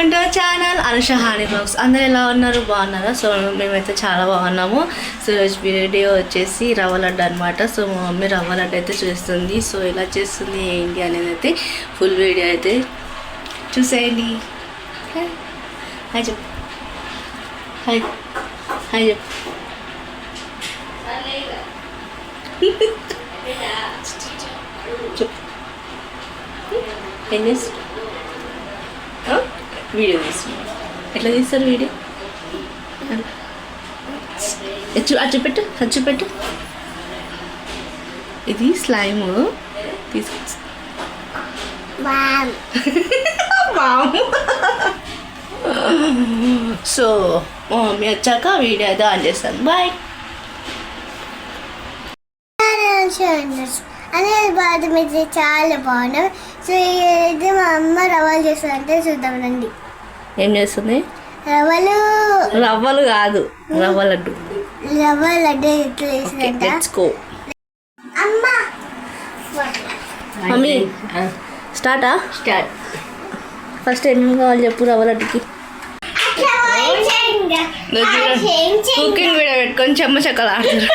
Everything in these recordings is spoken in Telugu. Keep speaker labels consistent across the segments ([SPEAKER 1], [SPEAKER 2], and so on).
[SPEAKER 1] Welcome to our channel Anusha హాని బ్లాగ్స్. అందరూ ఎలా ఉన్నారు? బాగున్నారా? సో మేమైతే చాలా బాగున్నాము. సో ఈరోజు వీడియో వచ్చేసి రవ్వ లడ్డు అనమాట. సో మా మమ్మీ రవ్వ లడ్డు అయితే చేస్తుంది. సో ఎలా చేస్తుంది ఏంటి అనేది అయితే ఫుల్ వీడియో అయితే చూసేయండి. హాయ్ చెప్పు, హాయ్ హాయ్ చెప్పు. చెప్పు ఏం చేస్తా వీడియో తీస్తున్నా. ఎట్లా తీస్తారు వీడియో? చూపెట్టు చూపెట్టు. ఇది స్లైమ్ తీసుకొచ్చి సో మమ్మీ వచ్చాక వీడియో అయితే ఆన్ చేస్తాను. బాయ్.
[SPEAKER 2] అనేది బాధ మీద చాలా బాగున్నాయి. సో ఇది మా అమ్మ రవ్వలు చేస్తుందంటే చూద్దాం రండి.
[SPEAKER 1] ఏం చేస్తుంది?
[SPEAKER 2] రవ్వలు
[SPEAKER 1] కాదు, రవ్వ లడ్డు.
[SPEAKER 2] రవ్వ లడ్డు ఎట్లా చేసిందంట అమ్మ.
[SPEAKER 1] మమ్మీ స్టార్టా? స్టార్ట్. ఫస్ట్ ఏమేమి కావాలి చెప్పు రవ్వ లడ్డుకి. కుకింగ్ వీడియో పెట్టుకొని చెమ్మ చెక్కలు ఆడుతారు.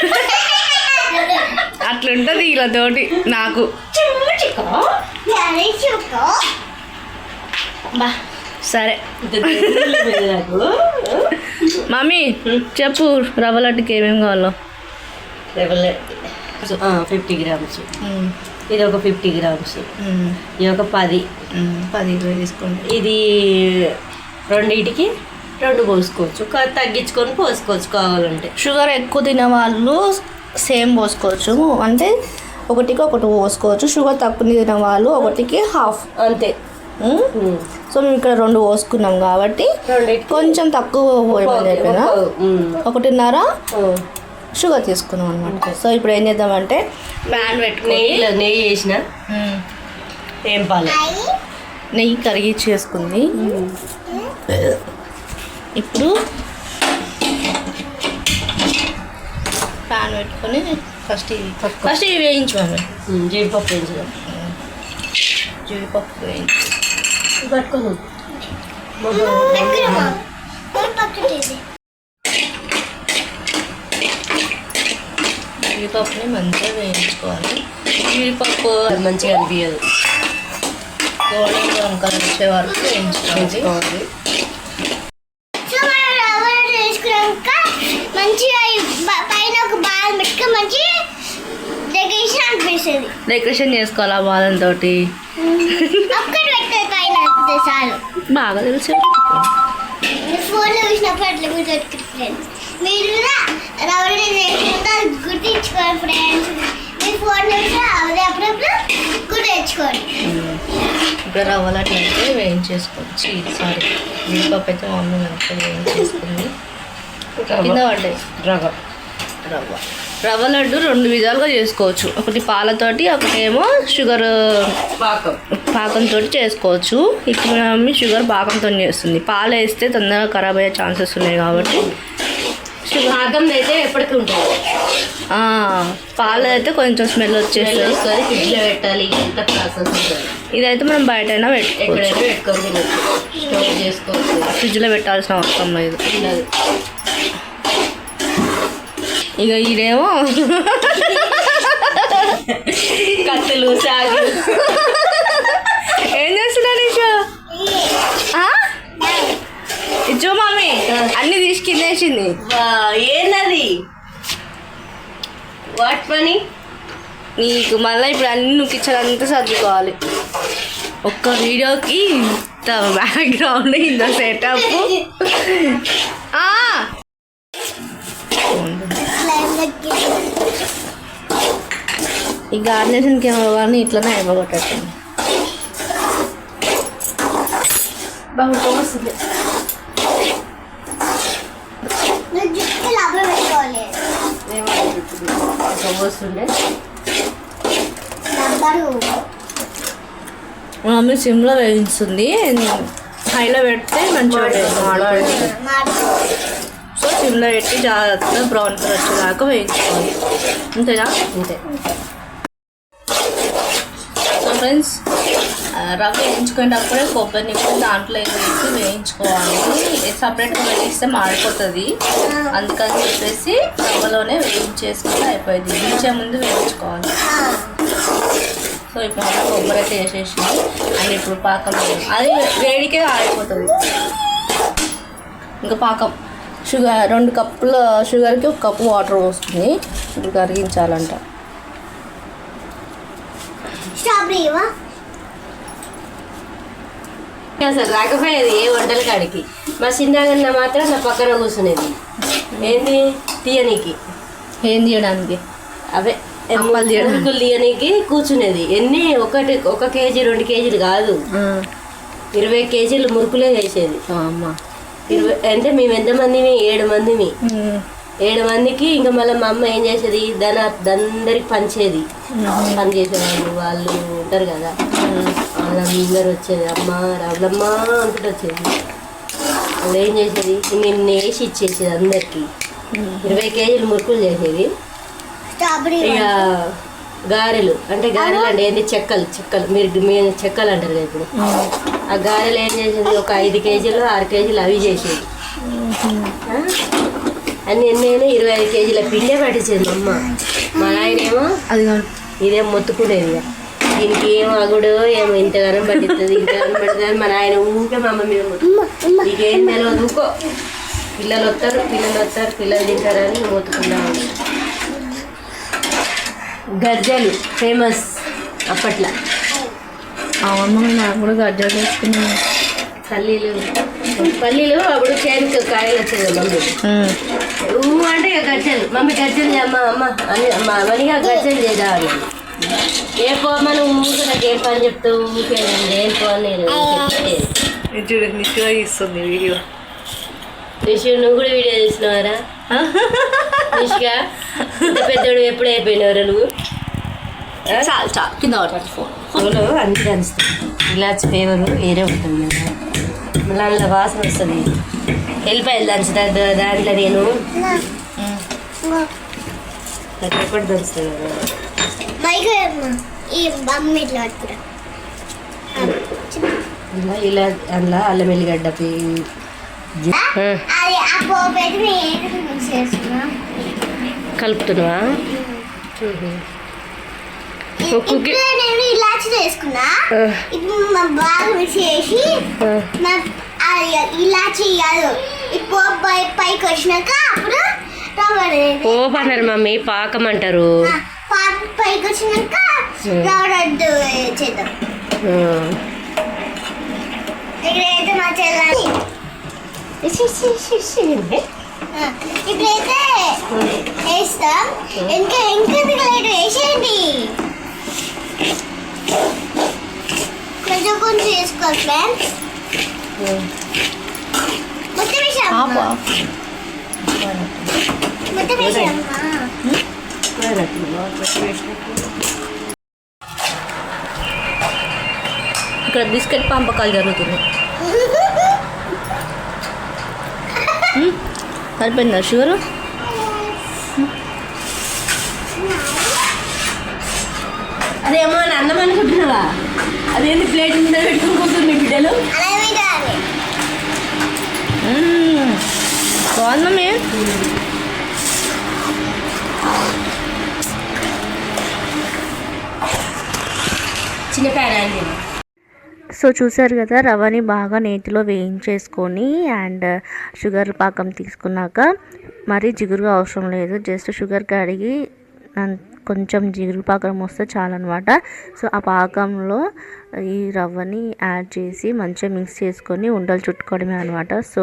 [SPEAKER 1] అట్లుంటది వీళ్ళతోటి నాకు. బా సరే మమ్మీ చెప్పు రవ్వ లడ్డుకి ఏమేమి కావాలో.
[SPEAKER 3] రవ్వ లడ్డు 50 గ్రామ్స్, ఇది ఒక 50 గ్రామ్స్, ఇది ఒక 10
[SPEAKER 1] తీసుకోండి.
[SPEAKER 3] ఇది రెండింటికి 2 పోసుకోవచ్చు, తగ్గించుకొని పోసుకోవచ్చు కావాలంటే.
[SPEAKER 1] షుగర్ ఎక్కువ తినే వాళ్ళు సేమ్ పోసుకోవచ్చు, అంటే ఒకటికి ఒకటి పోసుకోవచ్చు. షుగర్ తక్కువ తినే వాళ్ళు ఒకటికి హాఫ్
[SPEAKER 3] అంతే.
[SPEAKER 1] సో మేము ఇక్కడ 2 పోసుకున్నాం కాబట్టి కొంచెం తక్కువ పోయమని చెప్పిన 1.5 షుగర్ తీసుకున్నాం అనమాట. సో ఇప్పుడు ఏం చేద్దామంటే ప్యాన్ పెట్టుకుని
[SPEAKER 3] నెయ్యి వేసిన ఏం పాలు
[SPEAKER 1] నెయ్యి కరిగించి చేసుకుంది. ఇప్పుడు ప్యాన్ పెట్టుకొని ఫస్ట్ ఇవి వేయించుకోండి.
[SPEAKER 3] జీడిపప్పు వేయించుదాం.
[SPEAKER 1] జీడిపప్పు వేయించి
[SPEAKER 3] పట్టుకోను.
[SPEAKER 1] జీడిపప్పుని మంచిగా వేయించుకోవాలి. జీడిపప్పు
[SPEAKER 3] మంచిగా అనిపించదు,
[SPEAKER 1] గోల్డెన్ బ్రౌన్ కలర్ వచ్చే వరకు వేయించుకోవాలి.
[SPEAKER 2] మంచిగా పైన ఒక బాల్ పెట్టుకుని మంచి డెకరేషన్ అనిపిస్తుంది.
[SPEAKER 1] డెకరేషన్ చేసుకోవాలి ఆ బాదంతో.
[SPEAKER 2] ఒక్కటి పెట్టే పైన చాలు.
[SPEAKER 1] బాగా తెలుసు.
[SPEAKER 2] ఫోన్లో చూసినప్పుడు అట్లా గుర్తు ఫ్రెండ్స్. మీరు కూడా రవ్వ చేసుకుంటే గుర్తించుకోండి ఫ్రెండ్స్. మీరు ఫోన్ చూసినా అదే అప్పుడప్పుడు గుర్తు తెచ్చుకోండి.
[SPEAKER 1] ఇప్పుడు రవ్వ లడ్డు అయితే వేయించేసుకోవచ్చు. సారీ జీడిపప్పు అయితే మమ్మీ మంచిగా వేయించేసుకుంది. కింద పడ్డాయి. రవ్వ లడ్డు 2 విధాలుగా చేసుకోవచ్చు. ఒకటి పాలతోటి, ఒకటేమో షుగర్ పాకంతో చేసుకోవచ్చు. ఇక్కడ మమ్మీ షుగర్ పాకంతో చేస్తుంది. పాలు వేస్తే తొందరగా ఖరాబ్ అయ్యే ఛాన్సెస్ ఉన్నాయి కాబట్టి
[SPEAKER 3] షుగర్ పాకం అయితే ఎప్పటికీ ఉంటుంది.
[SPEAKER 1] పాలు అయితే కొంచెం స్మెల్ వచ్చేస్తుంది.
[SPEAKER 3] ఫ్రిడ్జ్లో పెట్టాలి, ఇంత ప్రాసెస్ ఉంటుంది.
[SPEAKER 1] ఇదైతే మనం బయట అయినా పెట్టుకోవచ్చు,
[SPEAKER 3] స్టోర్ చేసుకోవచ్చు.
[SPEAKER 1] ఫ్రిడ్జ్లో పెట్టాల్సిన అవసరం లేదు. ఇక ఇదేమో
[SPEAKER 3] కత్తులు సాగు
[SPEAKER 1] ఏం చేస్తున్నాడు ఇచ్చో ఇచ్చో మమ్మీ అన్ని తీసి కిందేసింది.
[SPEAKER 3] ఏంటది వాట్ పని
[SPEAKER 1] నీకు? మళ్ళీ ఇప్పుడు అన్ని నువ్వు కిచెన్ అంతా సర్దుకోవాలి. ఒక్క వీడియోకి ఇంత బ్యాక్గ్రౌండ్, ఇంత సెటప్. ఈ గార్నిషన్కి ఏమో కానీ ఇట్లనే అయిపోగొట్టండి.
[SPEAKER 3] బాగా వస్తుంది. వస్తుండే
[SPEAKER 1] మమ్మీ సిమ్లో వేయించుతుంది, హైలో పెడితే మంచిగా సో సిమ్లో పెట్టి జాగ్రత్తగా బ్రౌన్ కలర్ వచ్చేదాకా వేయించుకోవాలి. అంతేనా?
[SPEAKER 3] అంతే.
[SPEAKER 1] సో ఫ్రెండ్స్ రవ్వ వేయించుకునేటప్పుడే కొబ్బరిని కూడా దాంట్లో వేసి వేయించుకోవాలి. సపరేట్గా వేయిస్తే మాడిపోతుంది. అందుకని చెప్పేసి రవ్వలోనే వేయించేసుకుంటే అయిపోయింది. దించే ముందు వేయించుకోవాలి. సో ఇప్పుడు మనం కొబ్బరి అయితే వేసేసింది. అండ్ ఇప్పుడు పాకం అది వేడికే ఆడిపోతుంది. ఇంకా పాకం షుగర్ 2 కప్పుల షుగర్కి 1 కప్పు వాటర్ పోస్తుంది. ఇప్పుడు కరిగించాలంట.
[SPEAKER 3] అసలు రాకపోయేది ఏ వంటల కాడికి. మా చిన్నగన్న మాత్రం నా పక్కన కూర్చునేది. ఏంది తీయనీకి,
[SPEAKER 1] ఏం తీయడానికి,
[SPEAKER 3] అవే మురుకులు తీయనీకి కూర్చునేది. ఎన్ని 1 కేజీ 2 కేజీలు కాదు, 20 కేజీలు మురుకులే చేసేది.
[SPEAKER 1] అమ్మ
[SPEAKER 3] అంటే మేము ఎంతమందిమి, 7 మందిమి. 7 మందికి ఇంకా మళ్ళీ మా అమ్మ ఏం చేసేది, అందరికి పంచేది. పని చేసేవాళ్ళు వాళ్ళు ఉంటారు కదా, వాళ్ళందరూ వచ్చేది. అమ్మ రవ్వమ్మ అంతటి వచ్చేది. వాళ్ళు ఏం చేసేది, నేను వేసి ఇచ్చేసేది అందరికి. 20 కేజీలు మురుకులు చేసేది. ఇక గారెలు అంటే ఏంటి చెక్కలు మీరు చెక్కలు అంటారు కదా ఇప్పుడు. ఆ గారెలు ఏం చేసేది, ఒక 5 కేజీలు 6 కేజీలు అవి చేసేది. అన్ని నేను 25 కేజీల పిండే పట్టించేది అమ్మ. మా ఆయన ఏమో
[SPEAKER 1] అది
[SPEAKER 3] ఇదేం మొత్తుకునేది. దీనికి ఏం అగుడు ఏమో ఇంతగానం పట్టిస్తుంది ఇంతగానం పడుతుంది. మన ఆయన ఊరికే మా అమ్మ మీద నీకేం తెలియదు, ఊకో పిల్లలు వస్తారు పిల్లలు తింటారని మొత్తుకుంటా ఉంది. గజ్జలు ఫేమస్ అప్పట్లో.
[SPEAKER 1] అవును, నాకు కూడా గజ్జలు వేసుకున్నాను.
[SPEAKER 3] పల్లీలు అప్పుడు చేతికి కాయలు వచ్చేది మమ్మీ. అంటే ఇక గజ్జలు మమ్మీ గజ్జలు అమ్మ మనిగా గజ్జలు చేద్దాం. ఏ పో మనం ఊరికి నాకు ఏం పని చెప్తూ ఊరికే ఏం పోనీ
[SPEAKER 1] ఇస్తుంది వీడియో.
[SPEAKER 3] నిషు నువ్వు కూడా వీడియో చూసినవారా? నిష్గా ఇంత పెద్దోడు ఎప్పుడు అయిపోయినవరా నువ్వు?
[SPEAKER 1] చాలు కింద పడుతుంది
[SPEAKER 3] ఫోన్ అన్ని అనిస్తుంది. ఇలాచి ఫ్లేవర్ వేరే ఉంటుంది కదా, మళ్ళీ అందులో వాసన వస్తుంది. వెళ్ళిపోయాలి దంచుతుంది దాంట్లో నేను ఎప్పటి దంచుతుంది కదా. ఇలా అందులో అల్లం ఎల్లిగడ్డ కలుపుతున్నావా?
[SPEAKER 2] నేను ఇలాచి వేసుకున్నా. ఇప్పుడు బాగా మిక్స్ చేసి ఇలాచి కాదు పైకి వచ్చినాక అప్పుడు
[SPEAKER 3] పోపు అన్నారు మమ్మీ, పాకం అంటారు.
[SPEAKER 2] పైకి వచ్చినాక రవ్వలడ్డు చేద్దాం. ఇక్కడైతే మా చెల్లి ఇప్పుడైతే వేస్తాం. ఇంకా లైట్ వేసేయండి. కొంచెం వేసుకోవాలి ఫ్రెండ్స్. మొత్తం వేసామ్మా.
[SPEAKER 1] ఇక్కడ బిస్కెట్ పంపకాలు జరుగుతున్నాయి. సరిపోయిందా షుగరు?
[SPEAKER 3] అదేమో అన్నం అనుకుంటున్నావా? అదేంటి ప్లేట్ మీద పెట్టుకుని కూర్చుంది మీ బిడ్డలు.
[SPEAKER 1] బాగుందమ్మే.
[SPEAKER 3] చిన్న ప్యాన్.
[SPEAKER 1] సో చూసారు కదా, రవ్వని బాగా నేతిలో వేయించేసుకొని అండ్ షుగర్ పాకం తీసుకున్నాక మరీ జిగురుగా అవసరం లేదు, జస్ట్ షుగర్ కడిగి కొంచెం జిగురు పాకం వస్తే చాలన్నమాట. సో ఆ పాకంలో ఈ రవ్వని యాడ్ చేసి మంచిగా మిక్స్ చేసుకొని ఉండలు చుట్టుకోవడమే అనమాట. సో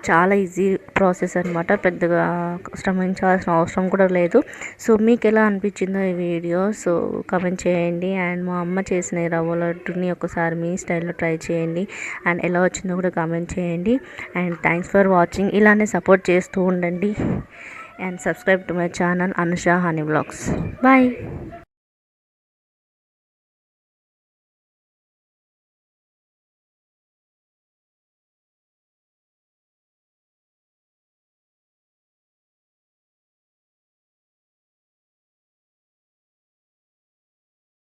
[SPEAKER 1] చాలా ఈజీ ప్రాసెస్ అనమాట, పెద్దగా శ్రమించాల్సిన అవసరం కూడా లేదు. సో మీకు ఎలా అనిపించిందో ఈ వీడియో సో కమెంట్ చేయండి. అండ్ మా అమ్మ చేసిన ఈ రవ్వ లడ్డుని ఒకసారి మీ స్టైల్లో ట్రై చేయండి అండ్ ఎలా వచ్చిందో కూడా కమెంట్ చేయండి. And thanks for watching. ఇలానే సపోర్ట్ చేస్తూ ఉండండి and subscribe to my channel Anusha Honey Vlogs. Bye.